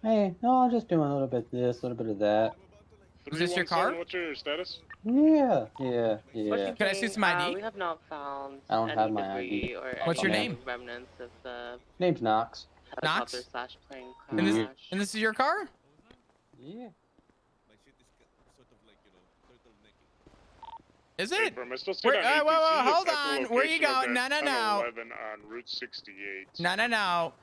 Hey, no, I'm just doing a little bit of this, a little bit of that. Is this your 317, car? what's your status? Yeah, yeah, What yeah. you Can I see think? some ID? We have not found I don't have any my ID. debris or What's your any name? remnants of the Name's Knox. helicopter Knox? slash plane And this Yeah. crash. and this is your car? Yeah. Is Hey, it? firm, I still see Where, it on whoa, whoa, ATC. hold It's at the on. Where you location of going? that No, no, no. 1011 on Route 68. No, no, no.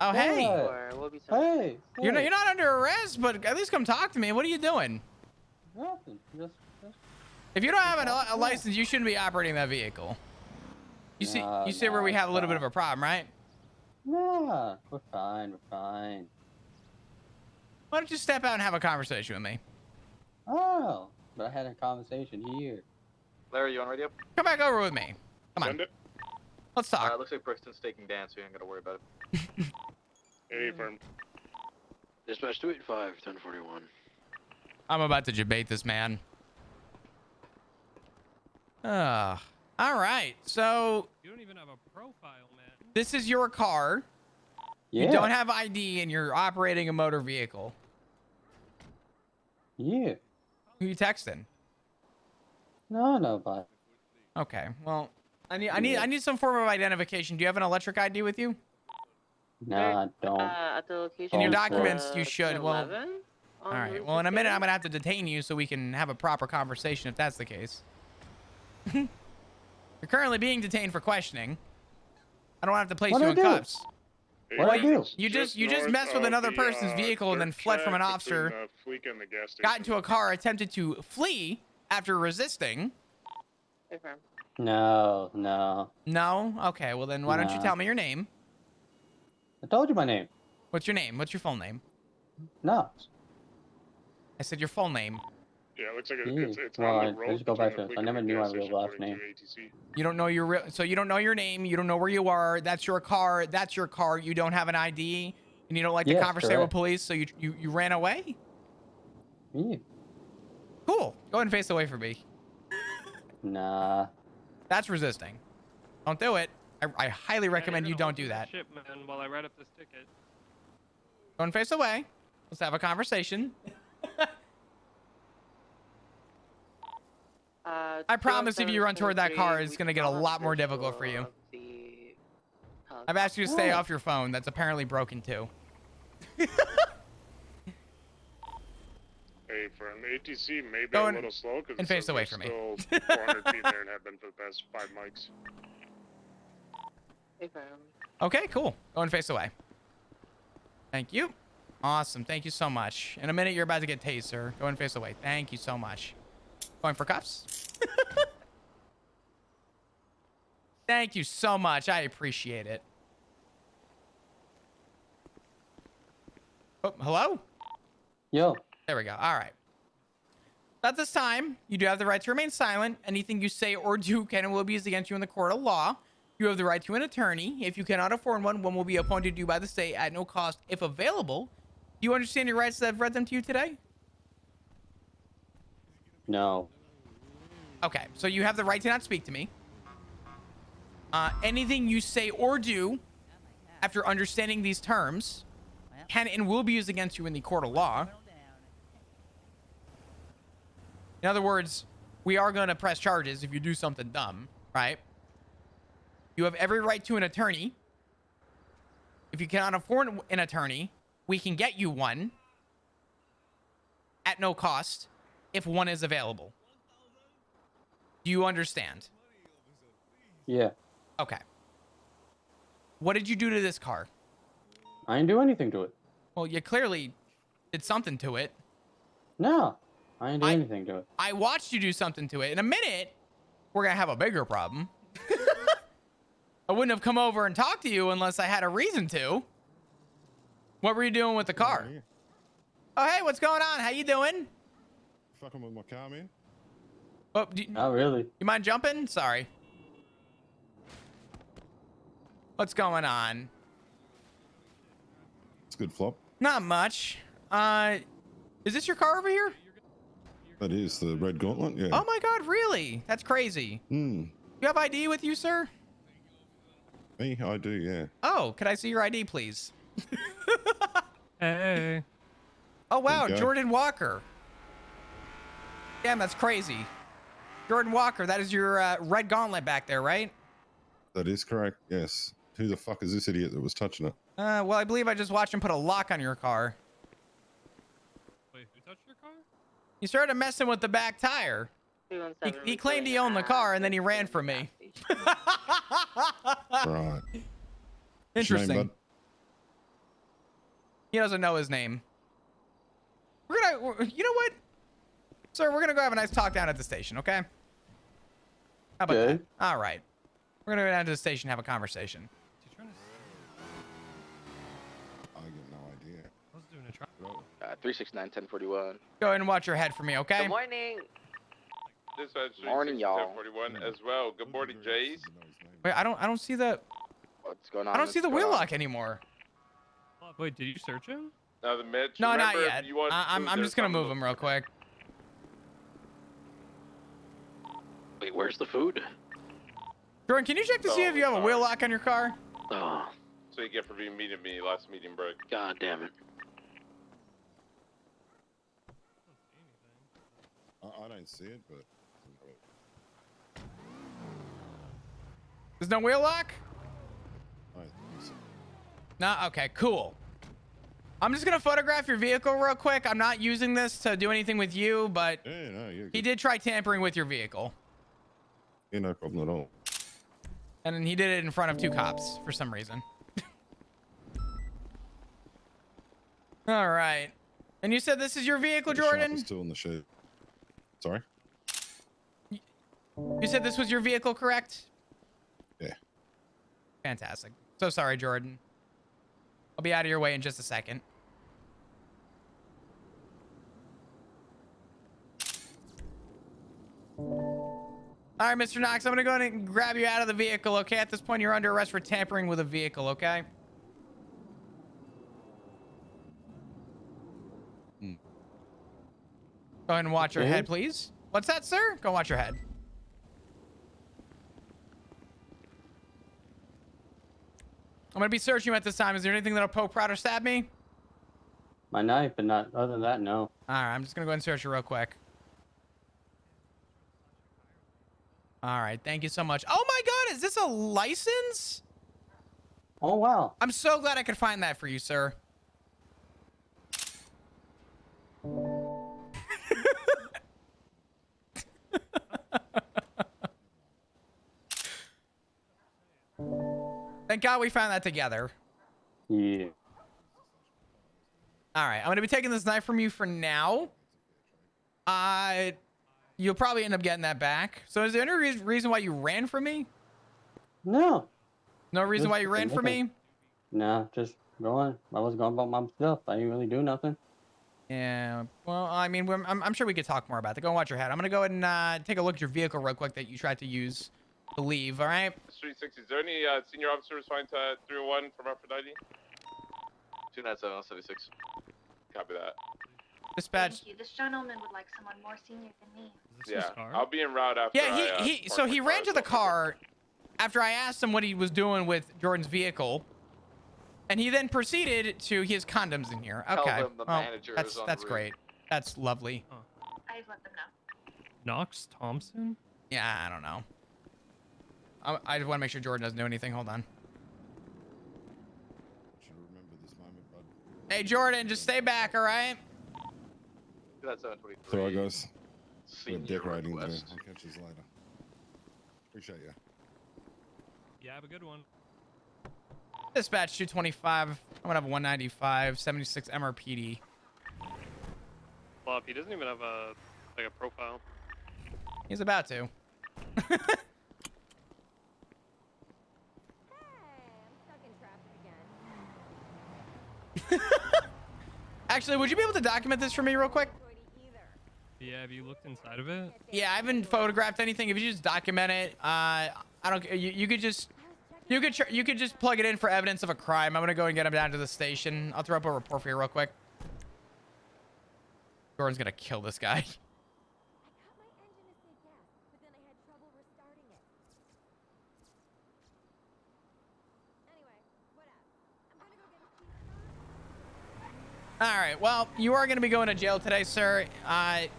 Oh, hey. What? Or we'll be Hey, You're hey. not under arrest, but at least come talk to me. What are you doing? Nothing. Just If you don't have a yeah. license, you shouldn't be operating that vehicle. You Nah, see where we it's have a little bit fine. of a problem, right? Nah, we're fine. We're fine. Why don't you step out and have a conversation with me? Oh, but I had a conversation here. Larry, you on radio? Come back over with me. Come on. Send it. Let's talk. Looks like Brixton's taking Dan, so you ain't gotta worry about it. Hey, firm. Dispatch 285, 1041. I'm about to debate this man. All right. So You don't even have a profile, man. this is your car. Yeah. You don't have ID and you're operating a motor vehicle. Yeah. Who you texting? No, nobody. Okay. Well, I need some form of identification. Do you have an electric ID with you? Nah, I don't. At the location. In your of documents, the you should. Well, 11 all on right. Route Well, in a minute, 68? I'm gonna have to detain you so we can have a proper conversation if that's the case. You're currently being detained for questioning. I don't have to place What'd you I in do? cuffs. Hey, What'd I do? it's You just north messed with of another the, person's vehicle and then third fled from an track officer. between the Fleek and the gas station. Got into a car, attempted to flee after resisting. Hey, firm. No, no. No? Okay. Well, then why don't you Nah. tell me your name? I told you my name. What's your name? What's your full name? Knox. I said your full name. Yeah, it looks like Yeah. it's Well, on I the road just go between back the to. Fleek I and never the knew my gas real station, last according name. to ATC. You don't know your real, so you don't know your name. You don't know where you are. That's your car. That's your car. You don't have an ID, and you don't like to Yes, conversate with correct. police. So you ran away. Yeah. Cool. Go ahead and face away from me. Nah. That's resisting. Don't do it. I highly recommend Yeah, you you're gonna don't do hold that. Shit, man, while I write up this ticket. Go and face away. Let's have a conversation. I promise if you run toward that car, it's gonna get a lot more difficult for you. I've asked you to stay Oh. off your phone. That's apparently broken too. Hey, firm, ATC may be Go a and- little slow because and face away from me. still 400 feet there and have been for the past 5 mics. Hey, firm. Okay, cool. Go and face away. Thank you. Awesome. Thank you so much. In a minute, you're about to get tased, sir. Go and face away. Thank you so much. Going for cuffs? Thank you so much. I appreciate it. Oh, hello? Yo. There we go. All right. At this time, you do have the right to remain silent. Anything you say or do can and will be used against you in the court of law. You have the right to an attorney. If you cannot afford one, one will be appointed to you by the state at no cost if available. Do you understand your rights that I've read them to you today? No. Okay, so you have the right to not speak to me. Anything you say or do after understanding these terms can and will be used against you in the court of law. In other words, we are going to press charges if you do something dumb, right? You have every right to an attorney. If you cannot afford an attorney, we can get you one at no cost if one is available. Do you understand? Yeah. Okay. What did you do to this car? I didn't do anything to it. Well, you clearly did something to it. No. I didn't do anything to it. I watched you do something to it. In a minute, we're going to have a bigger problem. I wouldn't have come over and talked to you unless I had a reason to. What were you doing with the car? Yeah. Oh, hey, what's going on? How you doing? Fucking with my car, man. Oh, Not really. you mind jumping? Sorry. What's going on? It's a good flop. Not much. Is this your car over here? That is the red gauntlet, yeah. Oh my God, really? That's crazy. Hmm. You have ID with you, sir? Me, I do, yeah. Oh, could I see your ID, please? Hey. Oh wow, Okay. Jordan Walker. Damn, that's crazy. Jordan Walker, that is your red gauntlet back there, right? That is correct. Yes. Who the fuck is this idiot that was touching it? Well, I believe I just watched him put a lock on your car. Wait, who touched your car? He started messing with the back tire. 317 He claimed he reporting owned the car and then he ran accident from at me. the gas station. Right. What's your name, Interesting. bud? He doesn't know his name. You know what? Sir, we're gonna go have a nice talk down at the station, okay? How about Okay. that? All right. We're gonna go down to the station and have a conversation. Is he trying to I get no idea. I was doing a try. 369 1041. Go ahead and watch your head for me, okay? Good morning. Dispatch Morning, y'all. 1041 as well. Good morning, Jays. Wait, I don't see the What's going on? I don't see the What's wheel going on? lock anymore. Wait, did you search him? Now the Mitch. No, not remember, if yet. you want I'm food, just gonna there's move some- him real quick. Wait, where's the food? Jordan, can you check to see Oh, if you have a wheel sorry. lock on your car? Oh, So you get for being meeting me last meeting break. god damn it. I don't see it, but. There's no wheel lock? I think so. No? Okay, cool. I'm just gonna photograph your vehicle real quick. I'm not using this to do anything with you, but Yeah, no, you're he good. did try tampering with your vehicle. Yeah, no problem at all. And then he did it in front of 2 cops for some reason. All right. And you said this is your vehicle, The sharp Jordan? is still in the shed. Sorry? You said this was your vehicle, correct? Yeah. Fantastic. So sorry, Jordan. I'll be out of your way in just a second. All right, Mr. Knox, I'm going to go ahead and grab you out of the vehicle, okay? At this point, you're under arrest for tampering with a vehicle, okay? Hmm. Go ahead and watch your Okay. head, please. What's that, sir? Go watch your head. I'm going to be searching you at this time. Is there anything that'll poke, prod, or stab me? My knife, but not other than that, no. All right, I'm just going to go ahead and search you real quick. All right, thank you so much. Oh my God, is this a license? Oh wow. I'm so glad I could find that for you, sir. Thank God we found that together. Yeah. All right, I'm going to be taking this knife from you for now. You'll probably end up getting that back. So is there any reason why you ran from me? No. No reason Just why you ran from me? nothing. Nah, just going. I was going about my stuff. I didn't really do nothing. Yeah, well, I mean, I'm sure we could talk more about that. Go and watch your head. I'm going to go ahead and take a look at your vehicle real quick that you tried to use to leave, all right? Street 60. Is there any senior officers assigned to 301 from Aphrodite? 297 Copy that. Dispatch. Thank you. This gentleman would like someone more senior than me. Is this his Yeah, car? I'll be en route after. Yeah, so he ran to the car after I asked him what he was doing with Jordan's vehicle. And he then proceeded to, he has condoms in here. Tell Okay. them the Well, manager that's is on that's the great. That's lovely. I've let them know. Knox Thompson? Yeah, I don't know. I just want to make sure Jordan doesn't do anything. Hold on. Should remember this moment, bud. Hey, Jordan, just stay back, all right? 297 So I guys. We're Senior decorating today. request. I'll catch you later. Appreciate you. Yeah, have a good one. Dispatch 225. I'm going to have a 195, 76 MRPD. Well, he doesn't even have a profile. He's about to. Actually, would you be able to document this for me real quick? Yeah, have you looked inside of it? Yeah, I haven't photographed anything. If you just document it, I don't. You could just, you could just plug it in for evidence of a crime. I'm gonna go and get him down to the station. I'll throw up a report for you real quick. Jordan's gonna kill this guy. All right. Well, you are going to be going to jail today, sir.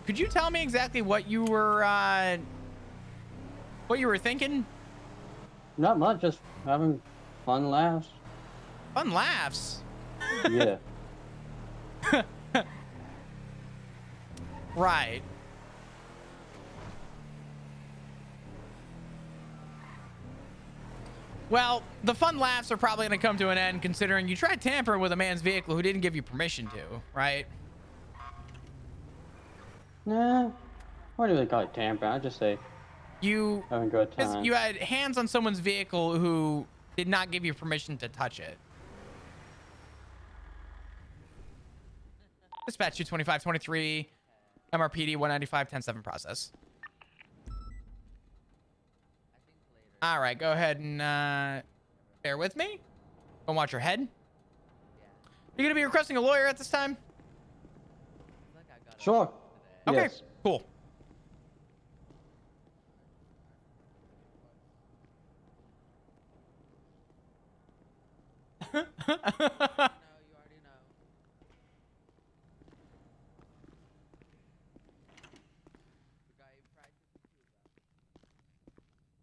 Could you tell me exactly what you were thinking? Not much, just having fun laughs. Fun laughs. Yeah. Right. Well, the fun laughs are probably going to come to an end considering you tried tampering with a man's vehicle who didn't give you permission to, right? Nah. What do they call it? Tampering? I just say You having a good time. you had hands on someone's vehicle who did not give you permission to touch it. Dispatch 22523, MRPD 195-10-7 process. All right, go ahead and bear with me. Go watch your head. You're gonna be requesting a lawyer at this time? Sure. Okay, Yes. cool.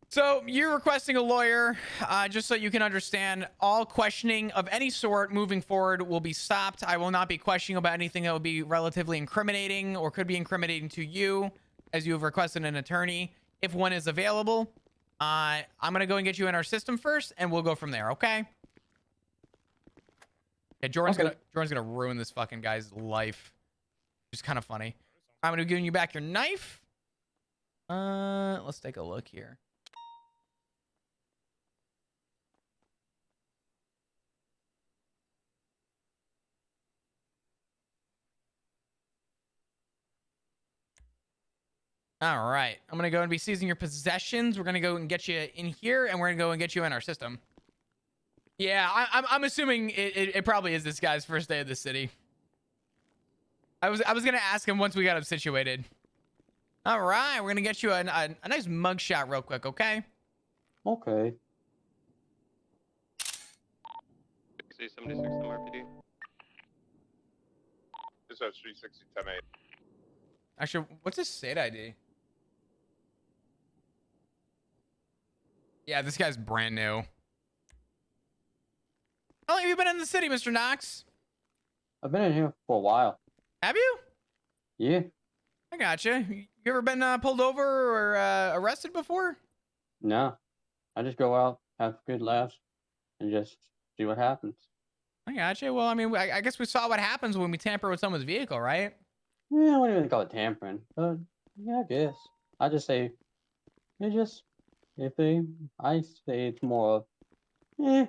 So you're requesting a lawyer, just so you can understand, all questioning of any sort moving forward will be stopped. I will not be questioning about anything that would be relatively incriminating or could be incriminating to you, as you have requested an attorney. If one is available, I'm going to go and get you in our system first, and we'll go from there, okay? Yeah, Jordan's gonna ruin this fucking guy's life. Which is kind of funny. I'm going to be giving you back your knife. Let's take a look here. All right. I'm going to go and be seizing your possessions. We're going to go and get you in here, and we're going to go and get you in our system. Yeah, I'm assuming it probably is this guy's first day of the city. I was going to ask him once we got him situated. All right. We're going to get you a nice mug shot real quick, okay? Okay. 76 MRPD. Dispatch 360 10 8. Actually, what's his state ID? Yeah, this guy's brand new. How long have you been in the city, Mr. Knox? I've been in here for a while. Have you? Yeah. I gotcha. You ever been pulled over or arrested before? No. I just go out, have good laughs, and just see what happens. I gotcha. Well, I mean, I guess we saw what happens when we tamper with someone's vehicle, right? Yeah, I wouldn't even call it tampering. But yeah, I guess. I just say I say it's more of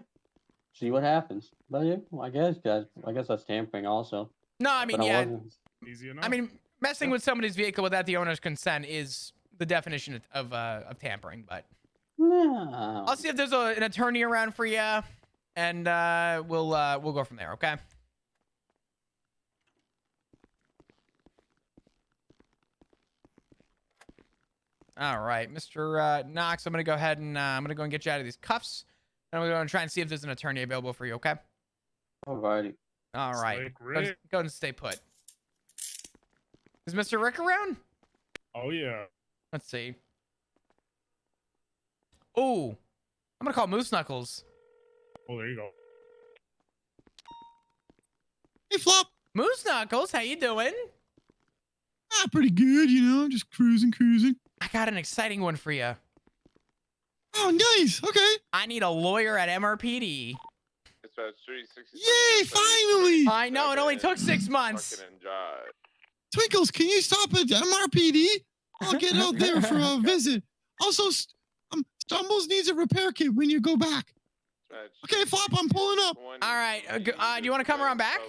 see what happens. But yeah, well, I guess that's tampering also. No, I mean, But yeah. Easy enough. I mean, messing with somebody's vehicle without the owner's consent is the definition of tampering. But No. I'll see if there's an attorney around for you, and we'll go from there. Okay. All right, Mr. Knox, I'm gonna go ahead and I'm gonna go and get you out of these cuffs, and we're gonna try and see if there's an attorney available for you. Okay. Alrighty. All right. Slick Go, Rick. go and stay put. Is Mr. Rick around? Oh yeah. Let's see. Oh, I'm gonna call Moose Knuckles. Oh, there you go. Hey, Flop. Moose Knuckles, how you doing? Pretty good, you know, just cruising. I got an exciting one for you. Oh, nice. Okay. I need a lawyer at MRPD. Dispatch 360. Yay, finally. I know, it only took 6 months. Fucking enjoy. Twinkles, can you stop at MRPD? I'll get out there for a visit. Also, Stumbles needs a repair kit when you go back. Okay, Flop, I'm pulling up. All right, do you want to come around back?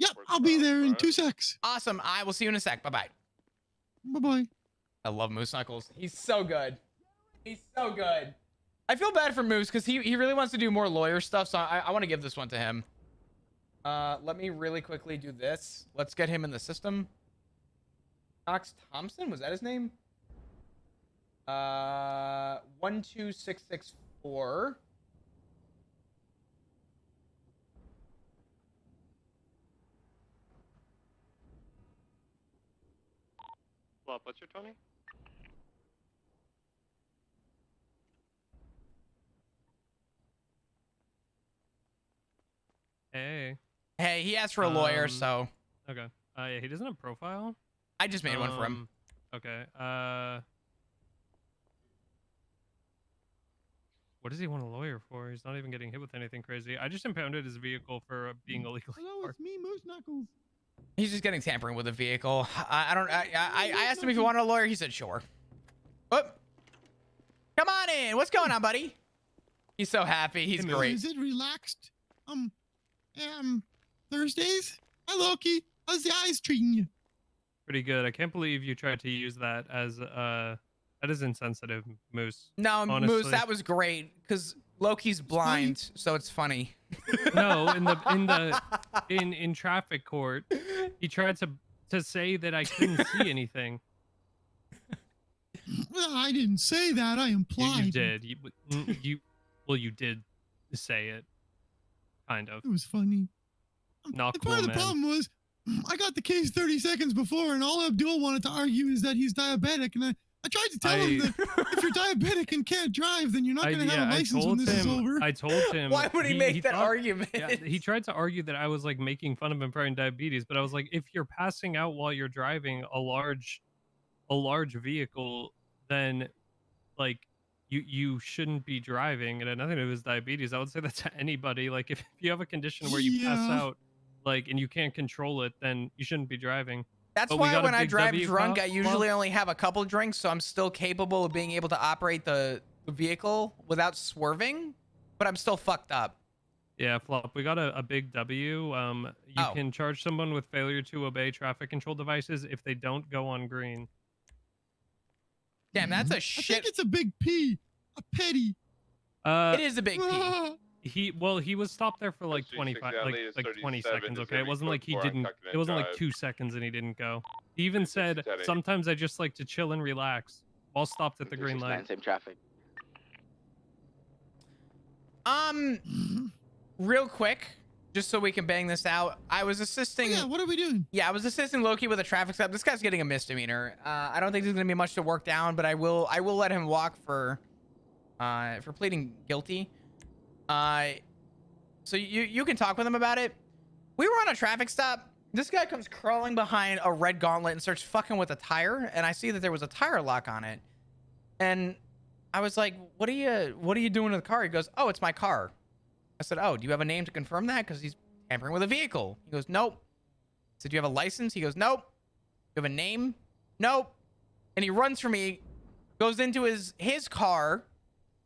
Yep, I'll be there in 2 secs. Awesome. I will see you in a sec. Bye-bye. Bye-bye. I love Moose Knuckles. He's so good. He's so good. I feel bad for Moose because he really wants to do more lawyer stuff, so I want to give this one to him. Let me really quickly do this. Let's get him in the system. ChrisTombstone, was that his name? 12664. Flop, what's your 20? Hey. Hey, he asked for a lawyer, so Okay. Yeah, he doesn't have profile. I just made one for him. Okay. What does he want a lawyer for? He's not even getting hit with anything crazy. I just impounded his vehicle for being illegally Hello, parked. it's me, Moose Knuckles. He's just getting tampering with a vehicle. I asked him if he wanted a lawyer. He said sure. Oh, come on in. What's going on, buddy? He's so happy. He's great. Is it relaxed? Thursdays? Hi, Loki. How's the eyes treating you? Pretty good. I can't believe you tried to use that as that is insensitive, Moose. No, honestly. Moose, that was great because Loki's blind, so it's funny. No, in traffic court, he tried to say that I couldn't see anything. Well, I didn't say that. I implied. You did. You did say it. Kind of. It was funny. Not And cool, part of the man. problem was, I got the case 30 seconds before, and all Abdul wanted to argue is that he's diabetic, and I tried to tell him that if you're diabetic and can't drive, then you're not going to have a license when this is over. I told him. Why would he make that argument? Yeah, he tried to argue that I was like making fun of him for having diabetes, but I was like, if you're passing out while you're driving a large vehicle, then like you shouldn't be driving. And it had nothing to do with his diabetes. I would say that to anybody. Like if you have a condition where you pass out, like, and you can't control it, then you shouldn't be driving. That's But why when I drive W drunk, I cop, usually only have a couple drinks, so I'm still capable of being able to operate the vehicle without swerving, but I'm still fucked up. Yeah, Flop, we got a big W. You can charge someone with failure to obey traffic control devices if they don't go on green. Damn, that's a I shit. think it's a big P. A petty. It is a big P. He was stopped there for like 25, like 20 seconds. Okay, it wasn't like he didn't. It wasn't like 2 seconds and he didn't go. He even said, "Sometimes I just like to chill and relax." While stopped at the green light. Same traffic. Real quick, just so we can bang this out, I was assisting. Yeah, what are we doing? Yeah, I was assisting Loki with a traffic stop. This guy's getting a misdemeanor. I don't think there's gonna be much to work down, but I will let him walk for pleading guilty. So you can talk with him about it. We were on a traffic stop. This guy comes crawling behind a red gauntlet and starts fucking with a tire, and I see that there was a tire lock on it. And I was like, what are you doing to the car? He goes, "Oh, it's my car." I said, "Oh, do you have a name to confirm that? Because he's tampering with a vehicle." He goes, "Nope." I said, "Do you have a license?" He goes, "Nope." "You have a name?" "Nope." And he runs for me, goes into his car,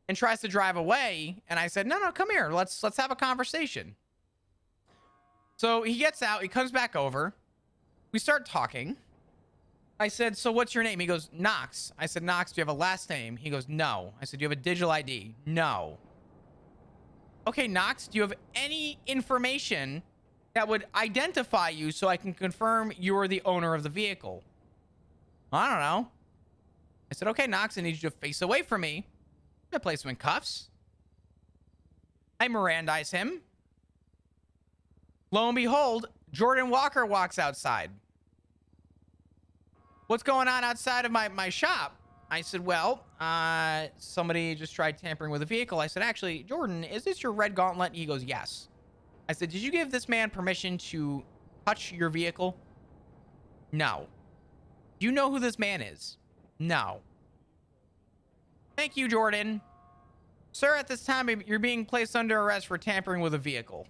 and tries to drive away. And I said, no, come here. Let's have a conversation. So he gets out. He comes back over. We start talking. I said, "So what's your name?" He goes, "Knox." I said, "Knox, do you have a last name?" He goes, "No." I said, "Do you have a digital ID?" "No." "Okay, Knox, do you have any information that would identify you so I can confirm you're the owner of the vehicle?" "I don't know." I said, "Okay, Knox, I need you to face away from me." I place him in cuffs. I Mirandize him. Lo and behold, Jordan Walker walks outside. "What's going on outside of my shop?" I said, "Well, somebody just tried tampering with a vehicle." I said, "Actually, Jordan, is this your red gauntlet?" He goes, "Yes." I said, "Did you give this man permission to touch your vehicle?" "No." "Do you know who this man is?" "No." "Thank you, Jordan. Sir, at this time, you're being placed under arrest for tampering with a vehicle."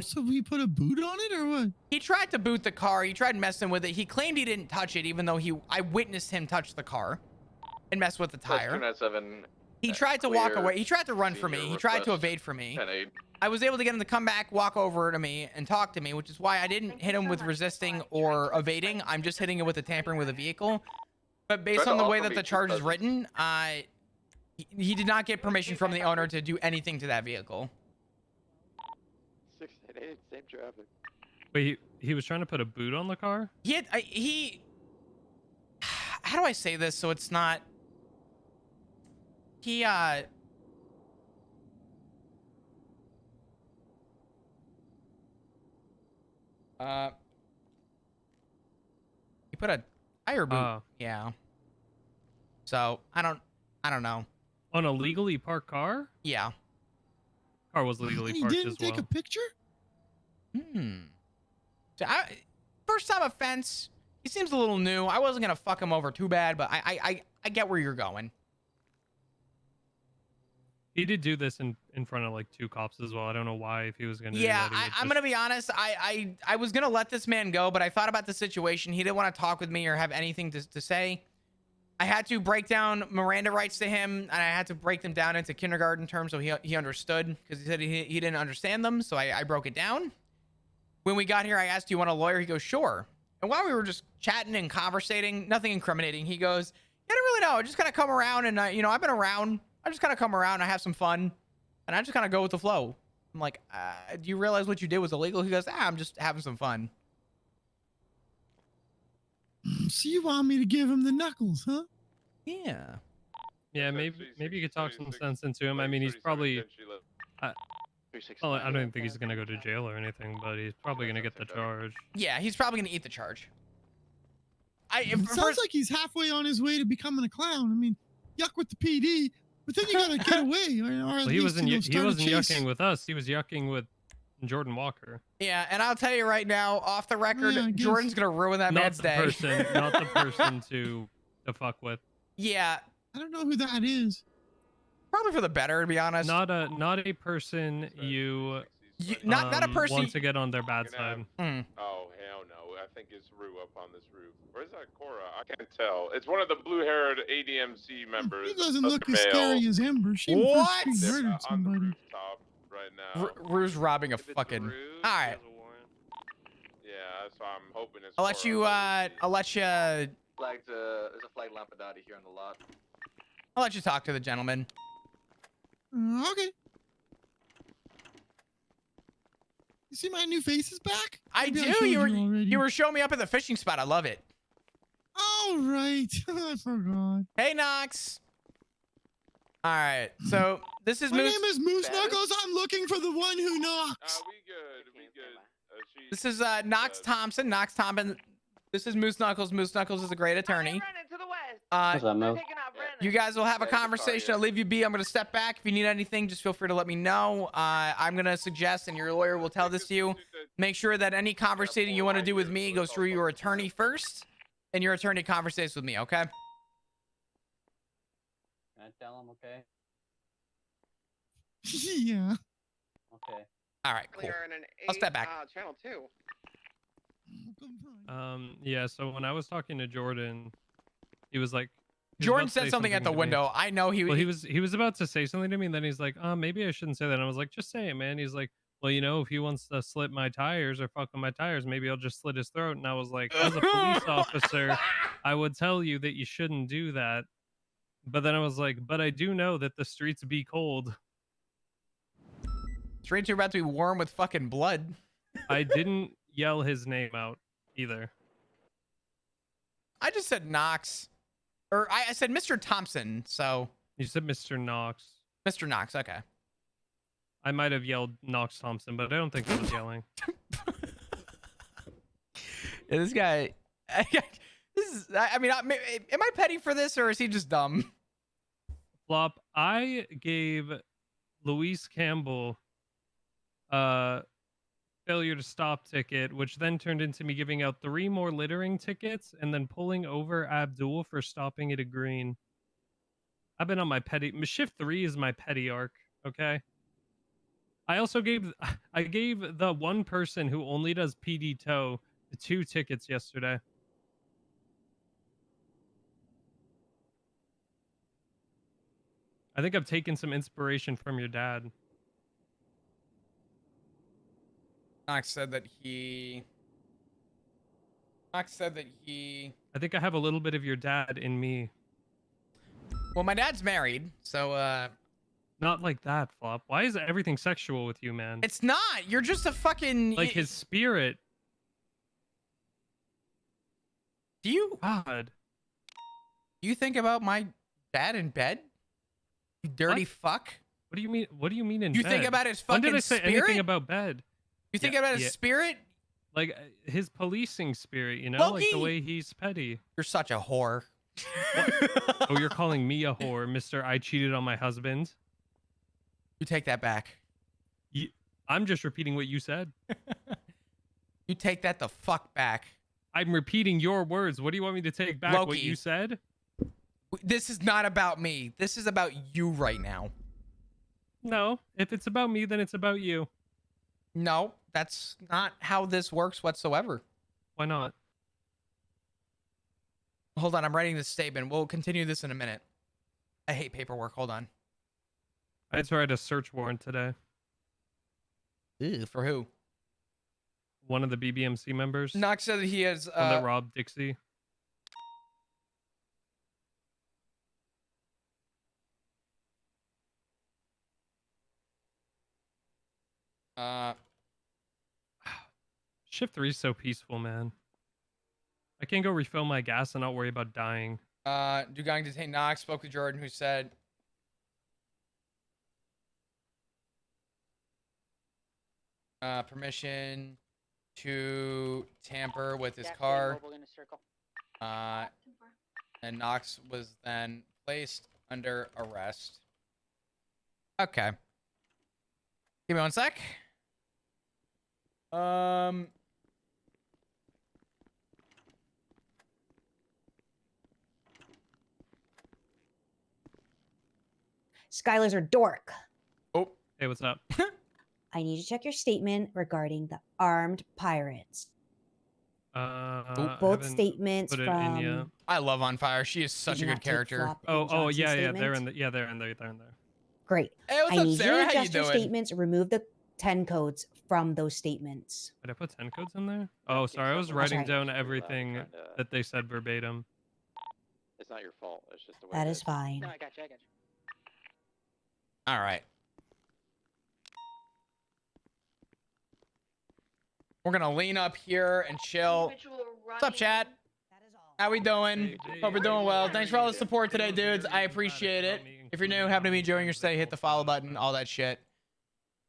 So we put a boot on it or what? He tried to boot the car. He tried messing with it. He claimed he didn't touch it, even though I witnessed him touch the car and mess with the tire. 297. He tried to walk away. He tried to run from me. He tried to evade from me. 10-8. I was able to get him to come back, walk over to me, and talk to me, which is why I didn't hit him with resisting or evading. I'm just hitting him with the tampering with a vehicle. But based on the way that the charge is written, he did not get permission from the owner to do anything to that vehicle. 688, same traffic. Wait, he was trying to put a boot on the car? How do I say this so it's not... He put a tire boot. Oh. Yeah. So I don't know. On a legally parked car? Yeah. Car was legally And he parked didn't as take well. a picture? So first time offense. He seems a little new. I wasn't gonna fuck him over too bad, but I get where you're going. He did do this in front of like 2 cops as well. I don't know why. If he was gonna Yeah, do that, he would I'm just- gonna be honest. I was gonna let this man go, but I thought about the situation. He didn't want to talk with me or have anything to say. I had to break down Miranda rights to him, and I had to break them down into kindergarten terms so he understood, because he said he didn't understand them. So I broke it down. When we got here, I asked, "Do you want a lawyer?" He goes, "Sure." And while we were just chatting and conversating, nothing incriminating, he goes, "Yeah, I don't really know. I just kind of come around, and I've been around. I just kind of come around. I have some fun, and I just kind of go with the flow." I'm like, "Do you realize what you did was illegal?" He goes, "I'm just having some fun." So you want me to give him the knuckles, huh? Yeah. Yeah, maybe you could talk some sense into him. I mean, he's probably. Well, I don't think he's gonna go to jail or anything, but he's probably gonna get the charge. Yeah, he's probably gonna eat the charge. Sounds like he's halfway on his way to becoming a clown. I mean, yuck with the PD, but then you gotta get away. Or Well, at he least, wasn't. He start a wasn't chase. yucking with us. He was yucking with Jordan Walker. Yeah, and I'll tell you right now, off the record, Yeah, I guess. Jordan's gonna ruin that Not man's the day. person. Not the person to fuck with. Yeah, I don't know who that is. probably for the better, to be honest. Not a person not a person. want to get on their bad side. Oh, hell no. I think it's Rue up on this roof. Where's that Cora? I can't tell. It's one of the blue-haired ADMC members. He doesn't That's look the as male. scary as Ember. She What? first They're murdered on the somebody. rooftop right now. Rue's robbing a If it's fucking. Ruse, All he right, has a warrant. Yeah, so I'm hoping it's I'll let Cora. you. I'll let you. Flagged, there's a flagged Lampadati here on the lot. I'll let you talk to the gentleman. Okay. You see my new face is back? I Maybe do. showed You were already. you were showing me up at the fishing spot. I love it. Oh, right. I forgot. Hey, Knox. All right, so this is My Moose. name is Moose Knuckles. I'm looking for the one who knocks. We good. We good. This is Knox Thompson. Knox Thompson. This is Moose Knuckles. Moose Knuckles is a great attorney. What's up, Moose? You guys will have a Yeah, just conversation. sorry, I'll leave you be. I'm going to step back. If you need anything, just feel free to let me know. I'm going to suggest, and your lawyer will tell this to you, make sure that any conversating you want to do with me goes through your attorney first, and your attorney conversates with me, okay? Can I tell him? Okay. Yeah. Okay. All right, cool. Clear in an I'll step back. Channel 2. Yeah. So when I was talking to Jordan, he was like. he was Jordan about to said say something at the to me. window. I know he. Well, he was about to say something to me, and then he's like, maybe I shouldn't say that. And I was like, just say it, man. He's like, well, if he wants to slit my tires or fuck with my tires, maybe I'll just slit his throat. And I was like, as a police officer, I would tell you that you shouldn't do that. But then I was like, but I do know that the streets be cold. Streets are about to be warm with fucking blood. I didn't yell his name out either. I just said Knox. Or I said Mr. Thompson, so. You said Mr. Knox. Mr. Knox, okay. I might have yelled Knox Thompson, but I don't think I was yelling. Yeah, this guy. This is. I mean, am I petty for this, or is he just dumb? Flop, I gave Luis Campbell failure to stop ticket, which then turned into me giving out 3 more littering tickets and then pulling over Abdul for stopping at a green. I've been on my petty. Shift 3 is my petty arc, okay? I gave the one person who only does PD tow 2 tickets yesterday. I think I've taken some inspiration from your dad. Knox said that he. I think I have a little bit of your dad in me. Well, my dad's married, so Not like that, Flop. Why is everything sexual with you, man? it's not. You're just a fucking. Like his spirit. Do you? God. Do you think about my dad in bed? You dirty fuck. What do you mean? What do you mean in You bed? think about his When fucking did I say spirit? anything about bed? You think Yeah, about his yeah. spirit? like his policing spirit, you know, like the Loki! way he's petty. You're such a whore. Oh, you're calling me a whore, Mister? I cheated on my husband. You take that back. I'm just repeating what you said. You take that the fuck back. I'm repeating your words. What do you want me to take back? What Loki. you said? This is not about me. This is about you right now. No, if it's about me, then it's about you. No, that's not how this works whatsoever. Why not? Hold on, I'm writing this statement. We'll continue this in a minute. I hate paperwork. Hold on. I had to write a search warrant today. Ew, for who? One of the BBMC members. Knox said that he has. One that robbed Dixie. Shift 3 is so peaceful, man. I can't go refill my gas and not worry about dying. Dugang detained Knox, spoke with Jordan, who said, permission to tamper with his car. And Knox was then placed under arrest. Okay. Give me one sec. Skylar's a dork. Oh, hey, what's up? I need you to check your statement regarding the armed pirates. Both statements from. I love On Fire. She is such a good character. Oh, yeah, they're in there. They're in there. Great. Hey, what's I up, need Sarah? you How to you adjust your doing? statements, remove the 10 codes from those statements. Did I put 10 codes in there? Oh, sorry. I was writing down everything that they said verbatim. It's not your fault. It's just the way That it is fine. No, I got you. All right. We're gonna lean up here and chill. What's up, chat? How we doing? Hope we're doing well. Thanks for all the support today, dudes. I appreciate it. If you're new, happen to be enjoying your stay, hit the follow button, all that shit.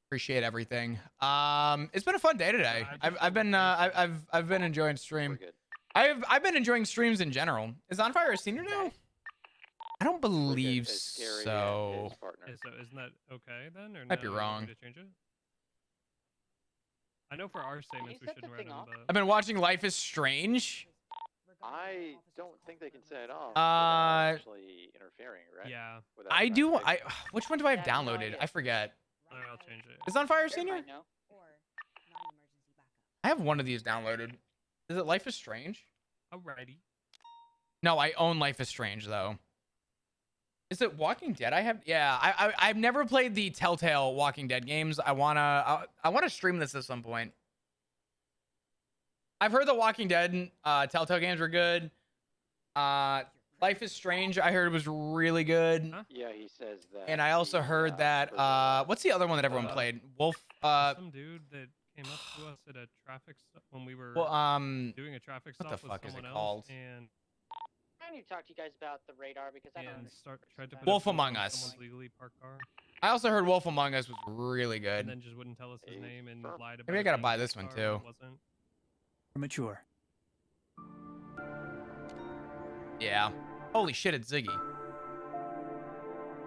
Appreciate everything. It's been a fun day today. I've been enjoying stream. I've been enjoying streams in general. Is On Fire a senior now? I don't believe so. Isn't that okay then? Or Might be no? wrong. To change it? I know for our statements we shouldn't write them, but... I've been watching Life is Strange. I don't think they can set it off. Actually interfering, right? Yeah. I do. Which one do I have downloaded? I forget. I'll change it. Is On Fire Senior? I have one of these downloaded. Is it Life is Strange? Alrighty. No, I own Life is Strange though. Is it Walking Dead? I've never played the Telltale Walking Dead games. I wanna stream this at some point. I've heard the Walking Dead Telltale games were good. Life is Strange, I heard was really good. Huh? Yeah, he says that. And I also heard that what's the other one that everyone played? Wolf. Some dude that came up to us at a traffic stop when we were doing a traffic stop. What the fuck with is it someone called? else, and I need to talk to you guys about the radar because I don't tried to put Wolf a photo Among of Us. someone's legally parked car, I also heard Wolf Among Us was really good. and then just wouldn't tell us his name and lied about. Maybe I it gotta being buy his this one car too. when it wasn't. Mature. Yeah. Holy shit, it's Ziggy.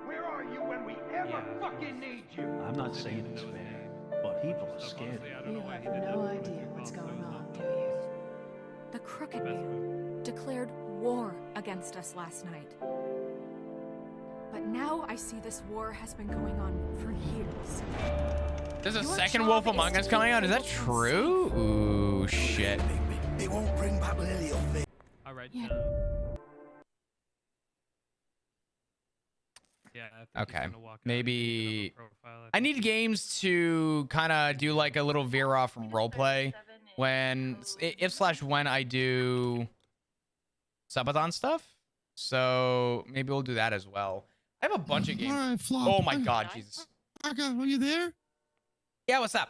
Where are you when we ever fucking need you? I'm not saying it's fair, but people are scared. You have no idea what's going on, do you? The Crooked Man declared war against us last night. But now I see this war has been going on for years. There's a Your second job Wolf is Among to Us coming keep out? Is that people true? Ooh, shit. They won't bring back Lily or Faith. Alright. Yeah. Yeah. I think he's Okay. gonna walk out Maybe and have a profile. I need games to kind of do like a little veer off from roleplay when when I do subathon stuff. So maybe we'll do that as well. I have a bunch of games. All right, Flop. Oh my god, Jesus. Aka, are you there? Yeah, what's up?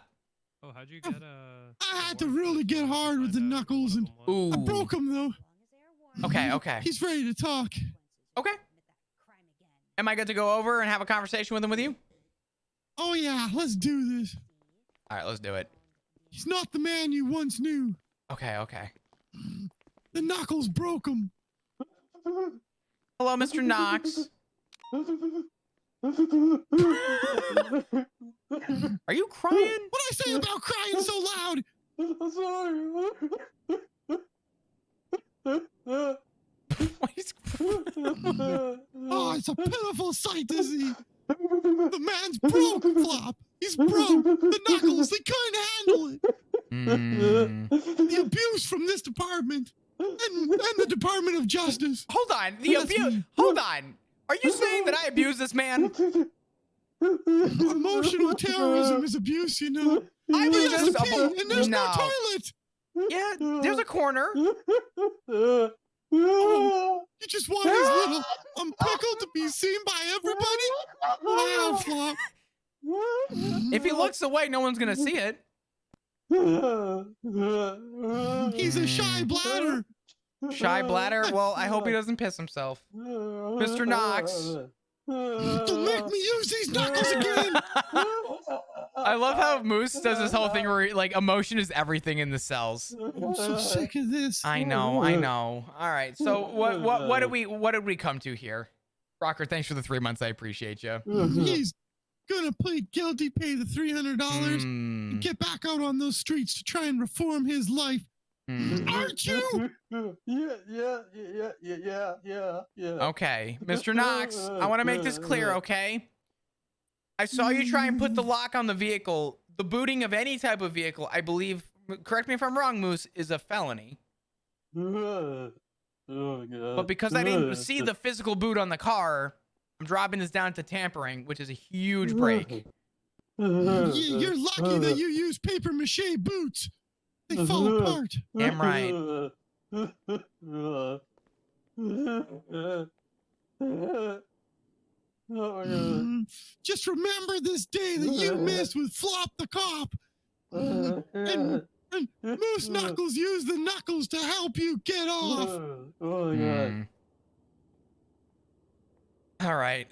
Oh, how'd you get I had to really get hard with the knuckles, and I broke him though. Okay. He's ready to talk. Okay. Am I good to go over and have a conversation with him with you? Oh yeah, let's do this. All right, let's do it. He's not the man you once knew. Okay, okay. The knuckles broke him. Hello, Mr. Knox. Are you crying? What'd I say about crying so loud? Oh, it's a pitiful sight to see. The man's broke, Flop. He's broke. The knuckles, they couldn't handle it. The abuse from this department and the Department of Justice. Hold on. The abuse. Hold on. Are you saying that I abuse this man? Emotional terrorism is abuse, you know. I He has abuse to pee, and there's no toilet. Yeah, there's a corner. Oh, you just want his little pickle to be seen by everybody? Wow, Flop. If he looks away, no one's gonna see it. He's a shy bladder. Shy bladder? Well, I hope he doesn't piss himself. Mr. Knox. Don't make me use these knuckles again. I love how Moose does this whole thing where like emotion is everything in the cells. I'm so sick of this. I know. All right. So what did we come to here? Rocker, thanks for the 3 months. I appreciate you. He's gonna plead guilty, pay the $300, and get back out on those streets to try and reform his life. Aren't you? Yeah. Okay, Mr. Knox, I want to make this clear, okay? I saw you try and put the lock on the vehicle. The booting of any type of vehicle, I believe, correct me if I'm wrong, Moose, is a felony. Oh, God. But because I didn't see the physical boot on the car, I'm dropping this down to tampering, which is a huge break. You're lucky that you use paper mache boots. They fall apart. Damn right. Just remember this day that you missed with Flop the cop. And Moose Knuckles used the knuckles to help you get off. Oh my God. All right.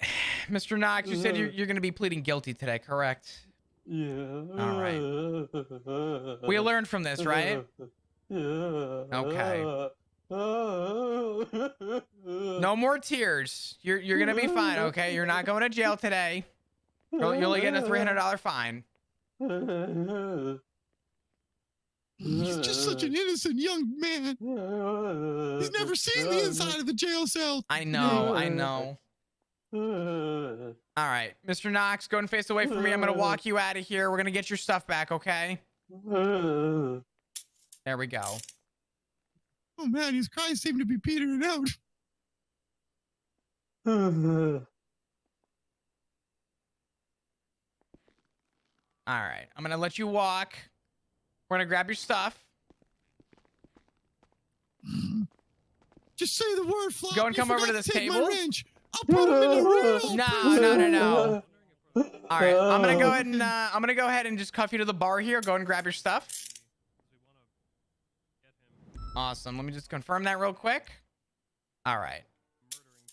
Mr. Knox, you said you're going to be pleading guilty today, correct? Yeah. All right. We learned from this, right? Okay. No more tears. You're going to be fine, okay? You're not going to jail today. You're only getting a $300 fine. He's just such an innocent young man. He's never seen the inside of the jail cell. I know. All right, Mr. Knox, go and face away from me. I'm gonna walk you out of here. We're gonna get your stuff back, okay? There we go. Oh man, his cries seem to be petering out. All right, I'm gonna let you walk. We're gonna grab your stuff. Just say the word, Flop. Go and come over to this table. I'll put him in the real No. All right, I'm gonna go ahead and just cuff you to the bar here. Go and grab your stuff. Awesome. Let me just confirm that real quick. All right.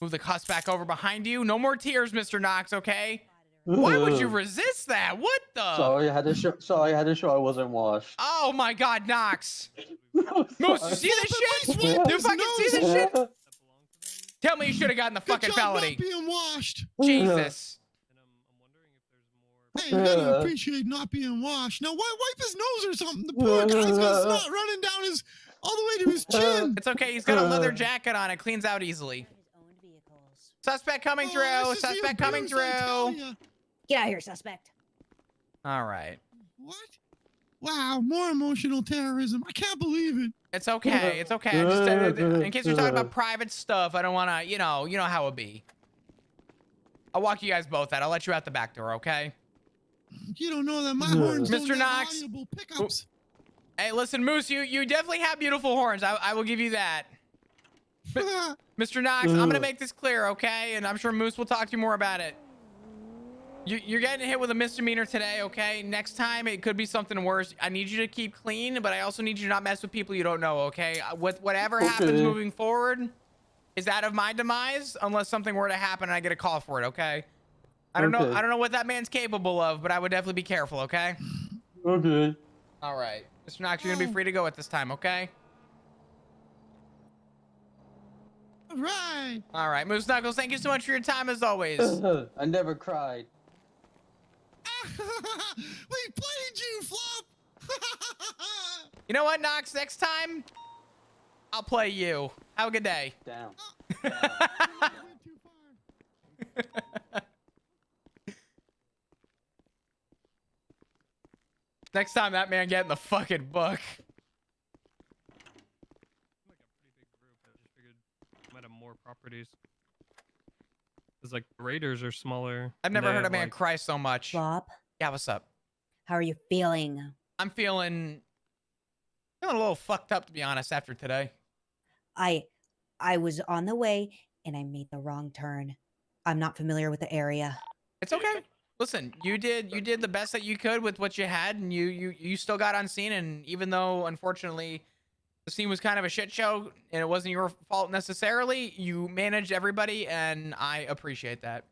Move the cuffs back over behind you. No more tears, Mr. Knox. Okay. Why would you resist that? What the? Sorry, I had to show I wasn't washed. Oh my God, Knox. Moose, you see this shit? You fucking see this shit? Tell me you should have gotten the fucking felony. Not being washed. Jesus. Hey, you gotta appreciate not being washed. Now, wipe his nose or something. The poor guy's got snot running down all the way to his chin. It's okay. He's got a leather jacket on. It cleans out easily. Suspect coming through. Suspect coming through. Get out of here, suspect. All right. What? Wow, more emotional terrorism. I can't believe it. It's okay. It's okay. I just, in case you're talking about private stuff, I don't want to, you know how it be. I'll walk you guys both out. I'll let you out the back door, okay? You don't know that my horns Mr. don't Knox. have audible pickups. Hey, listen, Moose, you definitely have beautiful horns. I will give you that. Mr. Knox, I'm going to make this clear, okay? And I'm sure Moose will talk to you more about it. You're getting hit with a misdemeanor today, okay? Next time, it could be something worse. I need you to keep clean, but I also need you to not mess with people you don't know, okay? Whatever happens moving forward is out of my demise, unless something were to happen and I get a call for it, okay? I don't know what that man's capable of, but I would definitely be careful, okay? Okay. All right, Mr. Knox, you're gonna be free to go at this time, okay? All right. All right, Moose Knuckles, thank you so much for your time as always. I never cried. We played you, Flop. You know what, Knox? Next time, I'll play you. Have a good day. Down. Next time, that man get in the fucking book. Like a pretty big group. I just figured I might have more properties. Cause like the Raiders are smaller. I've and never they heard a have, man like, cry so much. Flop, Yeah, what's up? how are you feeling? I'm feeling a little fucked up, to be honest, after today. I was on the way and I made the wrong turn. I'm not familiar with the area. It's okay. Listen, you did the best that you could with what you had, and you still got on scene. And even though unfortunately the scene was kind of a shit show and it wasn't your fault necessarily, you managed everybody, and I appreciate that.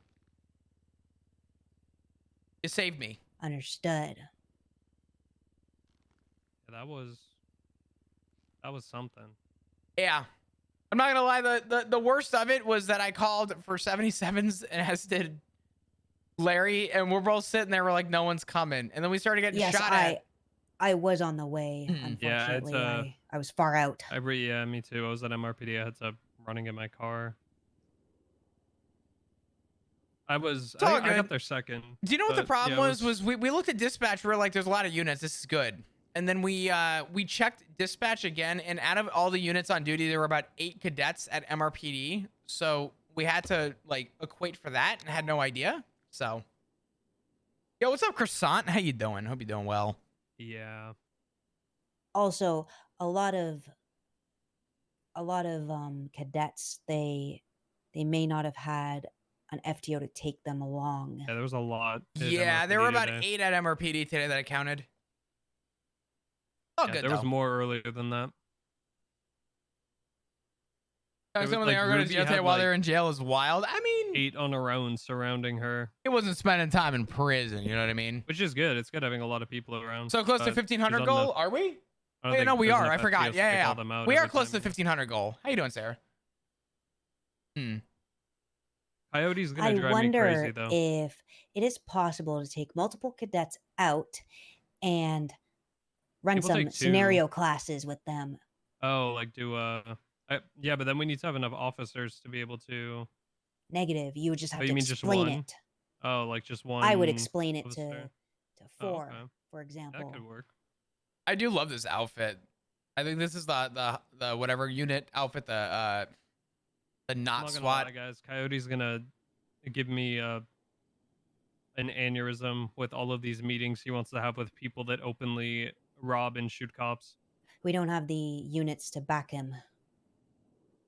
You saved me. Understood. Yeah, that was something. Yeah. I'm not gonna lie, the worst of it was that I called for 77s, and as did Larry, and we're both sitting there, we're like, no one's coming. And then we started getting shot at. I was on the way, Yeah, unfortunately. I was far out. Yeah, me too. I was at MRPD. I had to running in my car. I got there second. Do you know what the but, problem yeah, was we looked at dispatch, we were like, there's a lot of units, this is good. And then we checked dispatch again, and out of all the units on duty, there were about 8 cadets at MRPD. So we had to like equate for that and had no idea. So yo, what's up, Croissant? How you doing? Hope you're doing well. Yeah. Also, a lot of cadets, they may not have had an FTO to take them along. Yeah, there was a lot. Yeah, there were about 8 at MRPD today that I counted. Oh, Yeah, good. there was more earlier than that. Some of the are going to jail today while they're in jail is wild. I mean, 8 on her own surrounding her. It wasn't spending time in prison, you know what I mean? Which is good. It's good having a lot of people around. So close to 1500 goal, are we? Oh, yeah, no, we are. I forgot. Yeah. We are close to 1500 goal. How you doing, Sarah? Coyote's gonna drive me crazy though. If it is possible to take multiple cadets out and run People some take 2. scenario classes with them. Oh, like do yeah, but then we need to have enough officers to be able to. Negative. You would just have Oh, to you mean just explain one? it. Oh, like just one. I would explain it officer? to Oh, 4, okay. for example. That could work. I do love this outfit. I think this is the whatever unit outfit, the not I'm not gonna SWAT. lie, guys. Coyote's gonna give me an aneurysm with all of these meetings he wants to have with people that openly rob and shoot cops. We don't have the units to back him.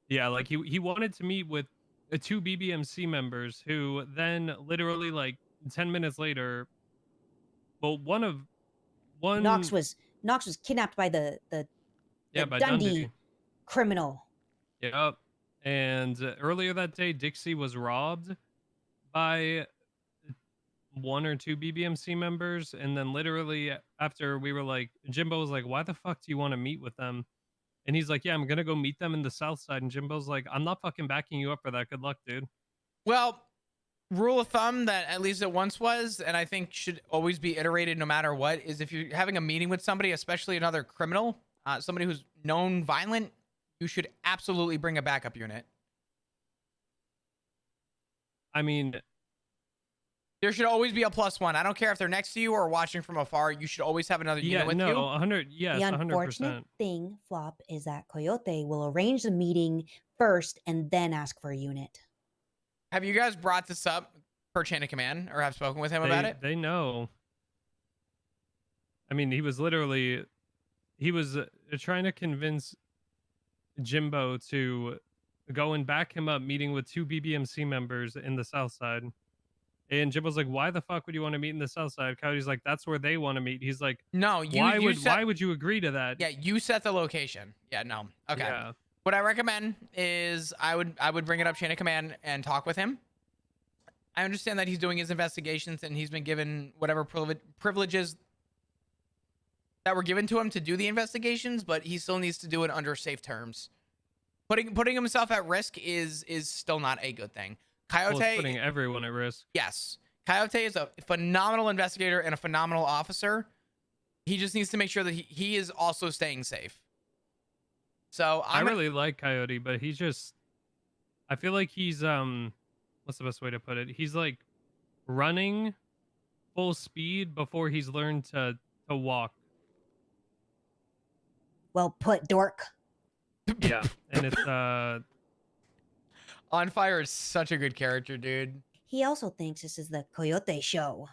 Yeah, like he wanted to meet with 2 BBMC members who then literally like 10 minutes later, well, one Knox was kidnapped by the by Dundee criminal. Yep. And earlier that day, Dixie was robbed by 1 or 2 BBMC members, and then literally after we were like, Jimbo was like, "Why the fuck do you want to meet with them?" And he's like, "Yeah, I'm gonna go meet them in the South Side." And Jimbo's like, "I'm not fucking backing you up for that. Good luck, dude." Well, rule of thumb that at least it once was, and I think should always be iterated no matter what, is if you're having a meeting with somebody, especially another criminal, somebody who's known violent, you should absolutely bring a backup unit. I mean, there should always be a +1. I don't care if they're next to you or watching from afar. You should always have another unit with you. 100. Yes, The 100%. unfortunate thing, Flop, is that Coyote will arrange the meeting first and then ask for a unit. Have you guys brought this up per chain of command or have spoken with him about it? They know. I mean, he was trying to convince Jimbo to go and back him up, meeting with 2 BBMC members in the South Side. And Jimbo's like, "Why the fuck would you want to meet in the South Side?" Coyote's like, "That's where they want to meet." He's like, "No, why would you agree to that?" Yeah, you set the location. Yeah, no. Okay. Yeah. What I recommend is I would bring it up chain of command and talk with him. I understand that he's doing his investigations and he's been given whatever privileges that were given to him to do the investigations, but he still needs to do it under safe terms. Putting himself at risk is still not a good thing. Coyote, Well, it's putting everyone at risk. yes, Coyote is a phenomenal investigator and a phenomenal officer. He just needs to make sure that he is also staying safe. So I really like Coyote, but he's just, I feel like he's what's the best way to put it? He's like running full speed before he's learned to walk. Well put, dork. Yeah, and it's On Fire is such a good character, dude. He also thinks this is the Coyote show.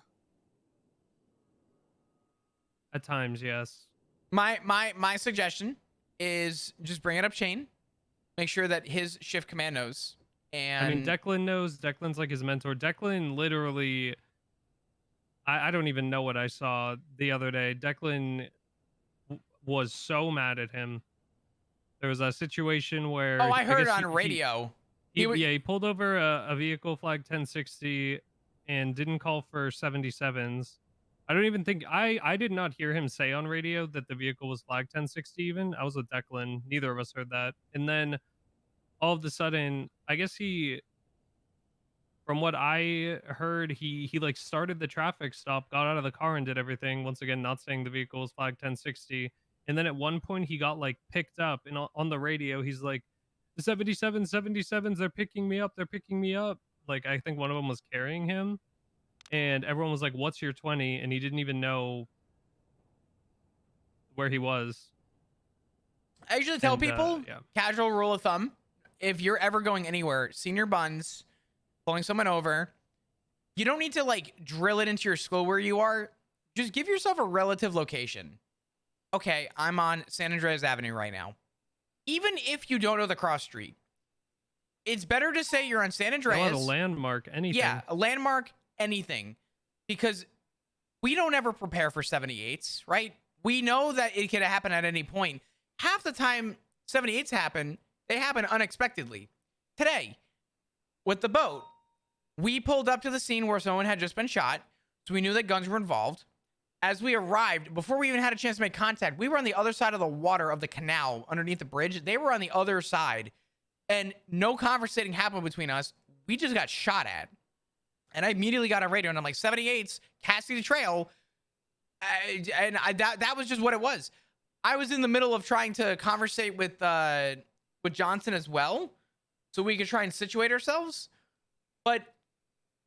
at times, yes. My suggestion is just bring it up chain. Make sure that his shift command knows. And I mean, Declan knows. Declan's like his mentor. Declan literally, I don't even know what I saw the other day. Declan was so mad at him. There was a situation where I heard it guess on radio. He pulled over a vehicle flagged 1060 and didn't call for 77s. I don't even think I did not hear him say on radio that the vehicle was flagged 1060 even. I was with Declan. Neither of us heard that. And then all of a sudden, I guess from what I heard, he like started the traffic stop, got out of the car and did everything. Once again, not saying the vehicle was flagged 1060. And then at one point he got like picked up, and on the radio, he's like, the 77s, they're picking me up. They're picking me up. Like, I think one of them was carrying him, and everyone was like, what's your 20? And he didn't even know where he was. I usually tell people, casual rule of thumb, if you're ever going anywhere, senior buns, pulling someone over, you don't need to like drill it into your skull where you are. Just give yourself a relative location. Okay, I'm on San Andreas Avenue right now. Even if you don't know the cross street, it's better to say you're on San Andreas. A landmark, anything. Yeah, a landmark, anything. Because we don't ever prepare for 78s, right? We know that it could happen at any point. Half the time 78s happen, they happen unexpectedly. Today, with the boat, we pulled up to the scene where someone had just been shot, so we knew that guns were involved. As we arrived, before we even had a chance to make contact, we were on the other side of the water of the canal underneath the bridge. They were on the other side, and no conversating happened between us. We just got shot at. And I immediately got on radio, and I'm like, 78s, Cassidy Trail. That was just what it was. I was in the middle of trying to conversate with Johnson as well, so we could try and situate ourselves. But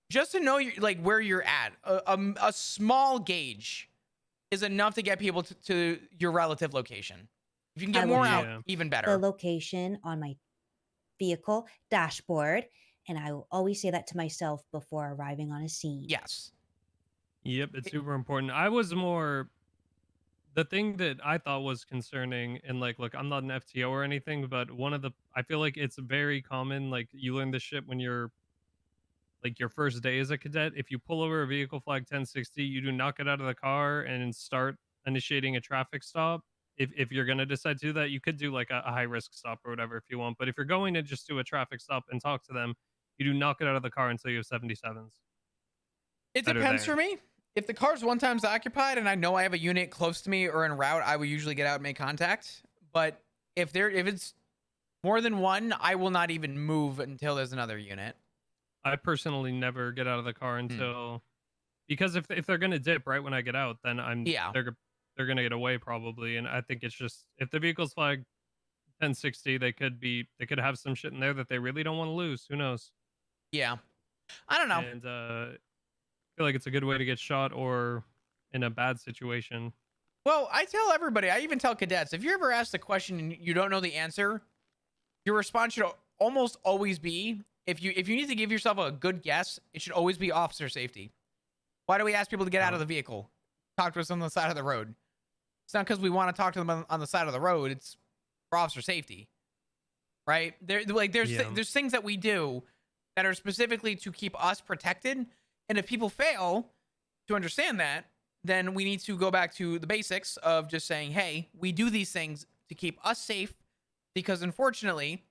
just to know like where you're at, a small gauge is enough to get people to your relative location. If you can get more out, even better. The location on my vehicle dashboard, and I will always say that to myself before arriving on a scene. Yes. Yep, it's super important. I was more, the thing that I thought was concerning, and like, look, I'm not an FTO or anything, but I feel like it's very common, like you learn this shit when you're like your first day as a cadet. If you pull over a vehicle flag 1060, you do not get out of the car and start initiating a traffic stop. If you're going to decide to do that, you could do like a high risk stop or whatever if you want. But if you're going to just do a traffic stop and talk to them, you do not get out of the car until you have 77s. It depends for me. If the car's one times occupied and I know I have a unit close to me or en route, I will usually get out and make contact. But if it's more than one, I will not even move until there's another unit. I personally never get out of the car until, because if they're gonna dip right when I get out, then they're gonna get away probably. And I think it's just, if the vehicle's flagged 1060, they could have some shit in there that they really don't want to lose. Who knows? Yeah, I don't know. And I feel like it's a good way to get shot or in a bad situation. Well, I tell everybody, I even tell cadets, if you're ever asked a question and you don't know the answer, your response should almost always be, if you need to give yourself a good guess, it should always be officer safety. Why do we ask people to get out of the vehicle? Talk to us on the side of the road. It's not because we want to talk to them on the side of the road. It's for officer safety, right? There's things that we do that are specifically to keep us protected. And if people fail to understand that, then we need to go back to the basics of just saying, hey, we do these things to keep us safe, because unfortunately,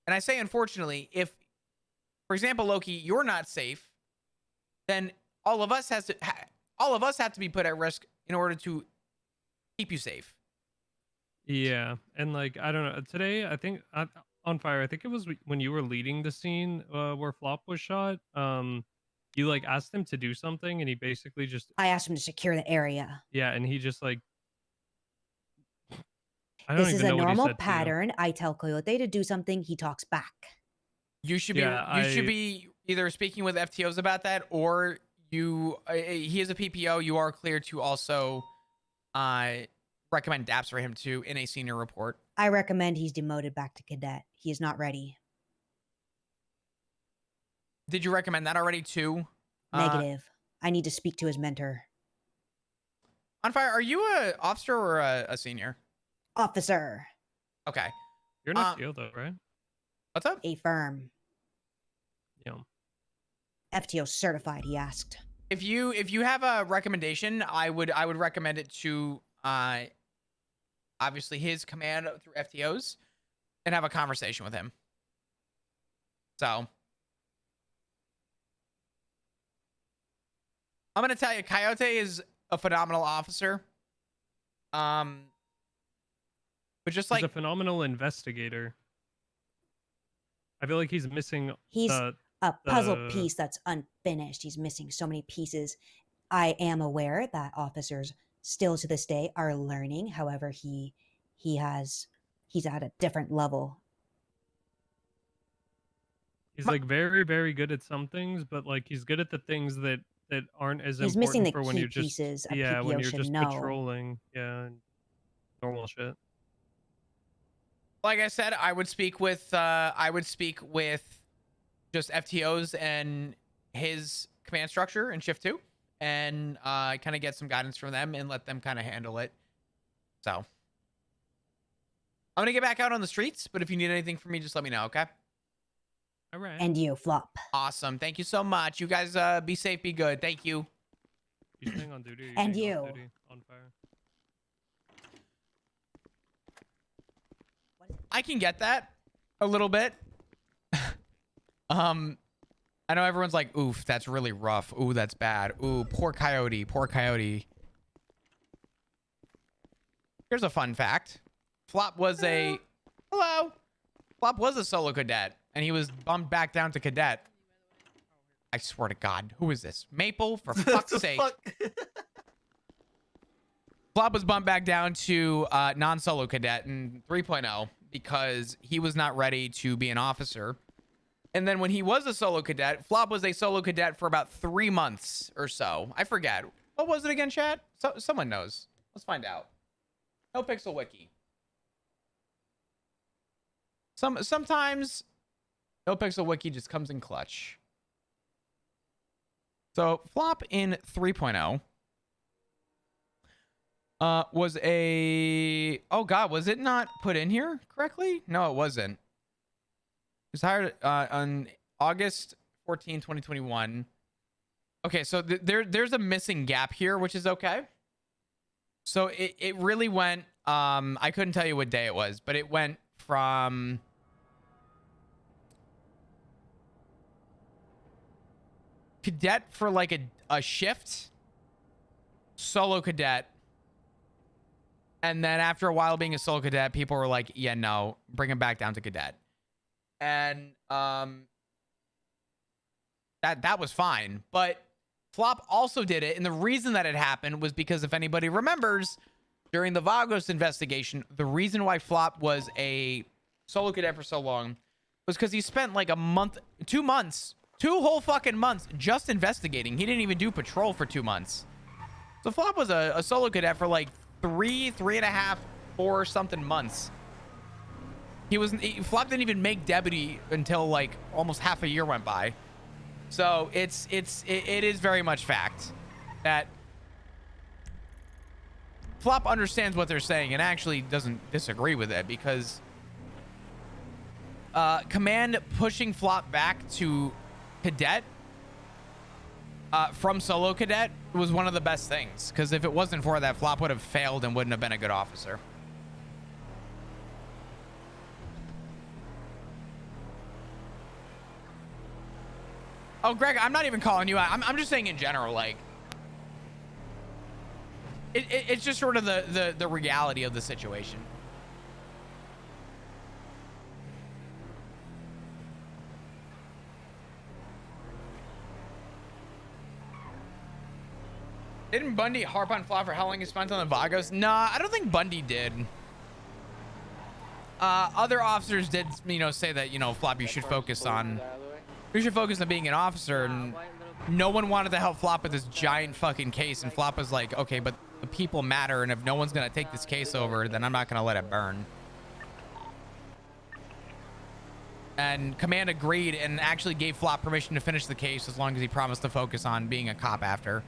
and I say unfortunately, if, for example, Loki, you're not safe, then all of us have to be put at risk in order to keep you safe. Yeah, and like I don't know. Today, I think on fire. I think it was when you were leading the scene where Flop was shot. You like asked him to do something, and he basically just I asked him to secure the area. yeah, and he just like I don't This is even a know what he normal said to you. pattern. I tell Coyote to do something, he talks back. You should Yeah, be should be either speaking with FTOs about that, or you he is a PPO. You are clear to also recommend DAPS for him too in a senior report. I recommend he's demoted back to cadet. He is not ready. Did you recommend that already too? Negative. I need to speak to his mentor. On fire, are you a officer or a senior? Officer. Okay. You're an FTO though, right? What's up? A firm. Yeah. FTO certified, he asked. If you have a recommendation, I would recommend it to obviously his command through FTOs and have a conversation with him. So I'm gonna tell you, Coyote is a phenomenal officer. But just like he's a phenomenal investigator. I feel like he's missing. He's a puzzle piece that's unfinished. He's missing so many pieces. I am aware that officers still to this day are learning. However, he's at a different level. He's like very, very good at some things, but like he's good at the things that aren't as He's important missing the for when key you're just pieces a yeah when PPO you're should just know. patrolling, yeah, and normal shit. like I said, I would speak with just FTOs and his command structure in shift 2 and kind of get some guidance from them and let them kind of handle it. So I'm gonna get back out on the streets, but if you need anything from me, just let me know, okay? All right. And you, Flop. Awesome. Thank you so much. You guys be safe, be good. Thank you. You staying on duty? Or And staying you. off duty? On fire. I can get that a little bit. I know everyone's like, oof, that's really rough. Ooh, that's bad. Ooh, poor Coyote. Poor Coyote. Here's a fun fact. Flop was a... Hello. Flop was a solo cadet, and he was bumped back down to cadet. I swear to God. Who is this? Maple, for fuck's sake. Flop was bumped back down to non-solo cadet in 3.0 because he was not ready to be an officer. And then when he was a solo cadet, Flop was a solo cadet for about 3 months or so. I forget. What was it again, chat? Someone knows. Let's find out. NoPixel Wiki. Sometimes NoPixel Wiki just comes in clutch. So Flop in 3.0 was a... Oh, God. Was it not put in here correctly? No, it wasn't. He was hired on August 14, 2021. Okay, so there's a missing gap here, which is okay. So it really went... I couldn't tell you what day it was, but it went from... cadet for like a shift, solo cadet, and then after a while being a solo cadet, people were like, yeah, no, bring him back down to cadet. And that was fine, but Flop also did it, and the reason that it happened was because if anybody remembers, during the Vagos investigation, the reason why Flop was a solo cadet for so long was because he spent like a month, 2 months, 2 whole fucking months just investigating. He didn't even do patrol for 2 months. So Flop was a solo cadet for like 3.5, 4 something months. Flop didn't even make deputy until like almost half a year went by. So it is very much fact that Flop understands what they're saying and actually doesn't disagree with it, because command pushing Flop back to cadet from solo cadet was one of the best things, because if it wasn't for that, Flop would have failed and wouldn't have been a good officer. Oh, Greg, I'm not even calling you out. I'm just saying in general, like, it's just sort of the reality of the situation. Didn't Bundy harp on Flop for how long he spent on the Vagos? Nah, I don't think Bundy did. Other officers did, you know, say that, you know, Flop, you should focus on being an officer, and no one wanted to help Flop with this giant fucking case, and Flop was like, okay, but the people matter, and if no one's gonna take this case over, then I'm not gonna let it burn. And Command agreed and actually gave Flop permission to finish the case as long as he promised to focus on being a cop after.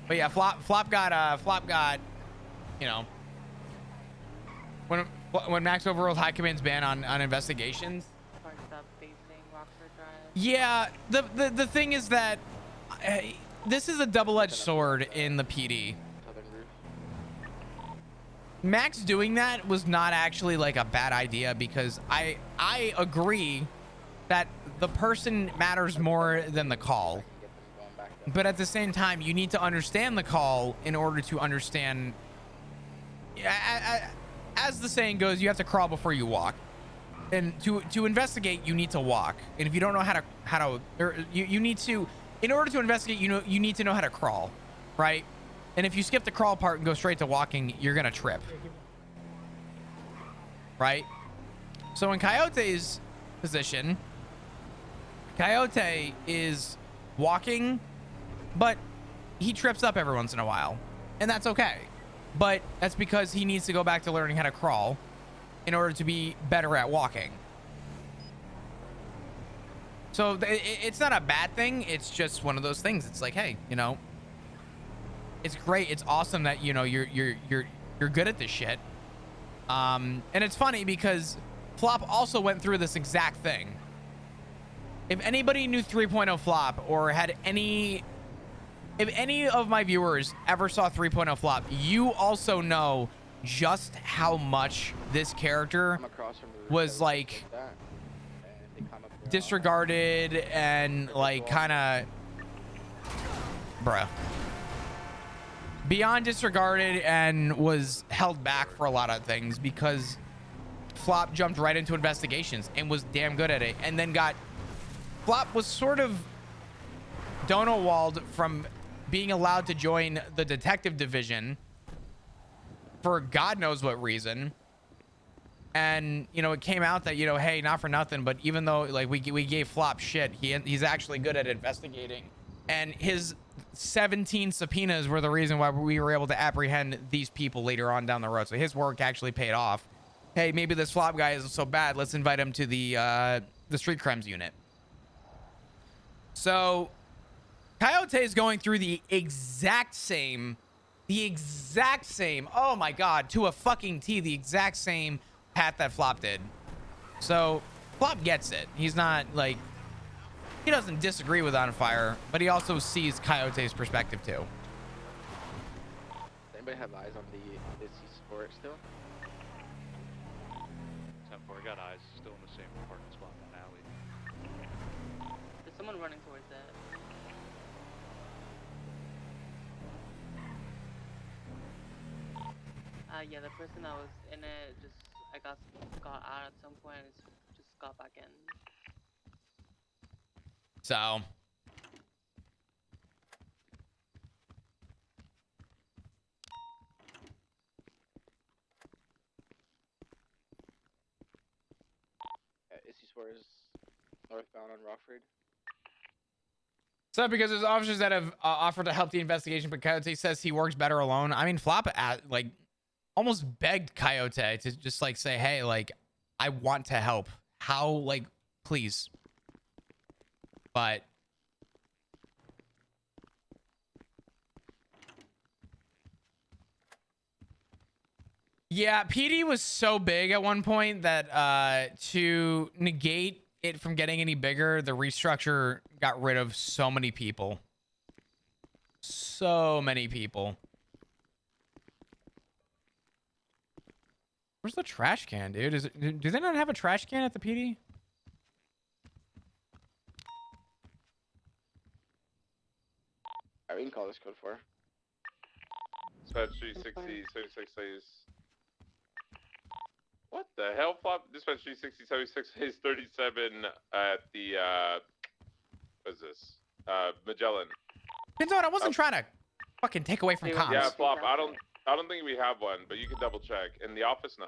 But yeah, Flop got, you know, when Max overruled High Command's ban on investigations. Yeah, the thing is that this is a double-edged sword in the PD. Max doing that was not actually like a bad idea, because I agree that the person matters more than the call. But at the same time, you need to understand the call in order to understand. As the saying goes, you have to crawl before you walk. And to investigate, you need to walk. And if you don't know how to, or you need to, in order to investigate, you need to know how to crawl, right? And if you skip the crawl part and go straight to walking, you're gonna trip, right? So in Coyote's position, Coyote is walking, but he trips up every once in a while, and that's okay. But that's because he needs to go back to learning how to crawl in order to be better at walking. So it's not a bad thing. It's just one of those things. It's like, hey, you know, it's great. It's awesome that, you know, you're good at this shit. And it's funny because Flop also went through this exact thing. If anybody knew 3.0 Flop, or had any, if any of my viewers ever saw 3.0 Flop, you also know just how much this character was like disregarded and like kind of beyond disregarded, and was held back for a lot of things because Flop jumped right into investigations and was damn good at it, and then Flop was sort of Donowalled from being allowed to join the detective division for God knows what reason. And, you know, it came out that, you know, hey, not for nothing, but even though like we gave Flop shit, he's actually good at investigating, and his 17 subpoenas were the reason why we were able to apprehend these people later on down the road. So his work actually paid off. Hey, maybe this Flop guy isn't so bad. Let's invite him to the street crimes unit. So Coyote is going through the exact same, oh my God, to a fucking T, the exact same path that Flop did. So Flop gets it. He's not like, he doesn't disagree with On Fire, but he also sees Coyote's perspective too. Does anybody have eyes on the ISI sport still? Except for I got eyes still in the same parking spot in that alley. There's someone running towards that. Yeah, the person that was in it I got out at some point and just got back in. So ISI sport is northbound on Rockford. So because there's officers that have offered to help the investigation, but Coyote says he works better alone. I mean, Flop like almost begged Coyote to just like say, hey, like, I want to help. How, like, please. But yeah, PD was so big at one point that to negate it from getting any bigger, the restructure got rid of so many people. So many people. Where's the trash can, dude? Do they not have a trash can at the PD? Dallas code 4. Dispatch 360, 76 says. What the hell, Flop? Dispatch 360, 76 says 37 at the, what is this? Magellan. Pinzone, I wasn't trying to fucking take away from comms. Yeah, Flop, I don't think we have one, but you can double check. In the office, no.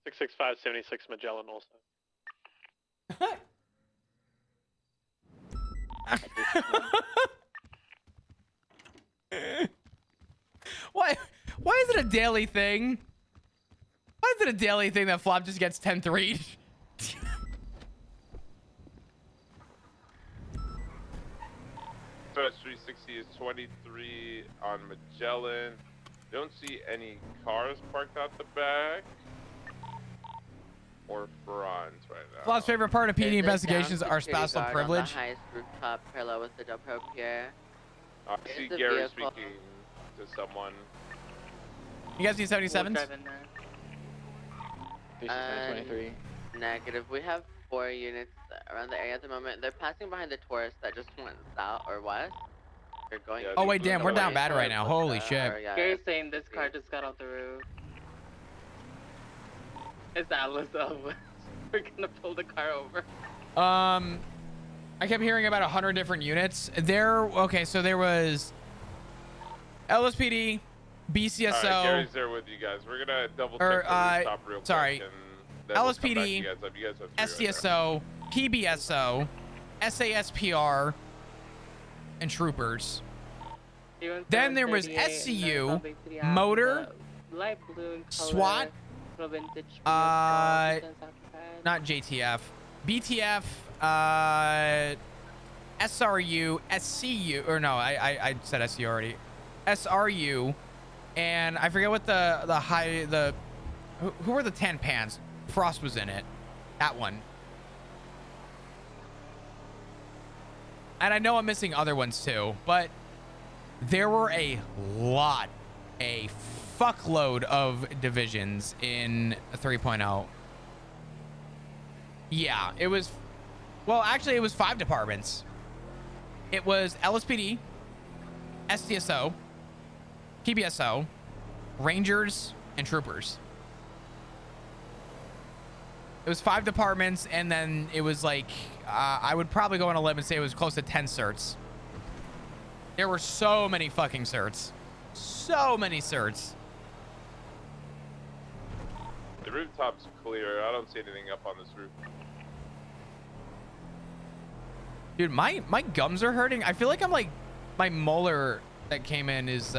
665 76 Magellan also. Why is it a daily thing? Why is it a daily thing that Flop just gets 10-3'd? Dispatch 360 is 23 on Magellan. Don't see any cars parked out the back. Or front right now. Flop's favorite part of PD investigations are spousal privilege. The highest rooftop parallel with the Del Pier. I see Gary speaking to someone. You guys need 77s? 23. Negative. We have 4 units around the area at the moment. They're passing behind the tourists that just went south or west. They're going. Oh wait, damn, we're down bad right now. Holy shit. Gary's saying this car just got off the roof. It's Atlas of. We're gonna pull the car over. I kept hearing about 100 different units. Okay, so there was LSPD, BCSO. Alright, Gary's there with you guys. We're gonna double check the rooftop real quick. And then we'll come back to you guys up. You guys have 3 right SDSO, PBSO, SASPR, and troopers. Then there was SCU, motor, SWAT, not JTF, BTF, SRU, SCU, or no, I said SCU already, SRU, and I forget what who were the tan pants? Frost was in it, that one. And I know I'm missing other ones too, but there were a fuckload of divisions in 3.0. Yeah, it was, well, actually it was 5 departments. It was LSPD, SDSO, PBSO, Rangers, and Troopers. It was 5 departments, and then it was like, I would probably go on a limb and say it was close to 10 certs. There were so many fucking certs. So many certs. The rooftop's clear. I don't see anything up on this roof. Dude, my gums are hurting. I feel like I'm like, my molar that came in is,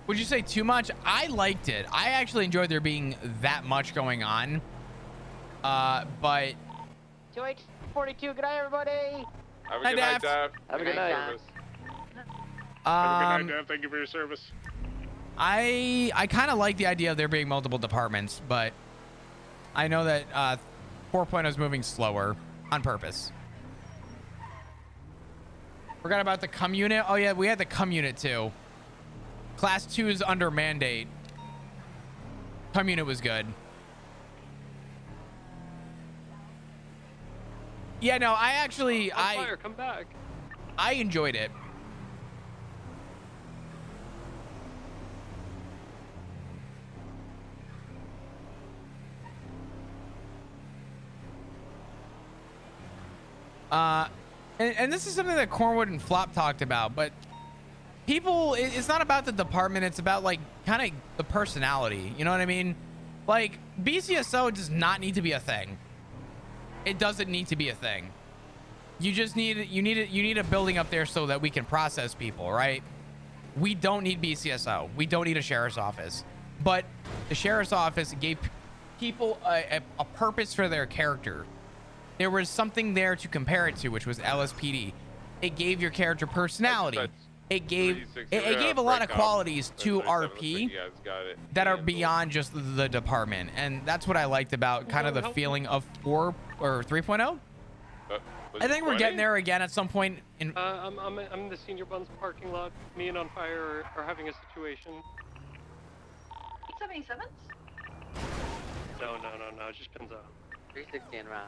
would you say too much? I liked it. I actually enjoyed there being that much going on. But 2H42, good night, everybody. Have a good night, Daph. Have a good night. Have a good night, Dan. Thank you for your service. I kind of like the idea of there being multiple departments, but I know that 4.0 is moving slower on purpose. Forgot about the cum unit. Oh yeah, we had the cum unit too. Class 2 is under mandate. Cum unit was good. Yeah, no, I actually, Fire, come back. I enjoyed it. And this is something that Cornwood and Flop talked about, but people, it's not about the department, it's about like kind of the personality, you know what I mean? Like BCSO does not need to be a thing. It doesn't need to be a thing. You just need you need a building up there so that we can process people, right? We don't need BCSO. We don't need a sheriff's office. But the sheriff's office gave people a purpose for their character. There was something there to compare it to, which was LSPD. It gave your character personality. It gave a lot of qualities to RP that are beyond just the department, and that's what I liked about kind of the feeling of 4 or 3.0. I think we're getting there again at some point. I'm in the Senior Buns parking lot. Me and On Fire are having a situation. 877s? No, just Pinza. 360 en route.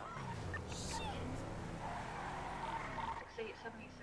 876.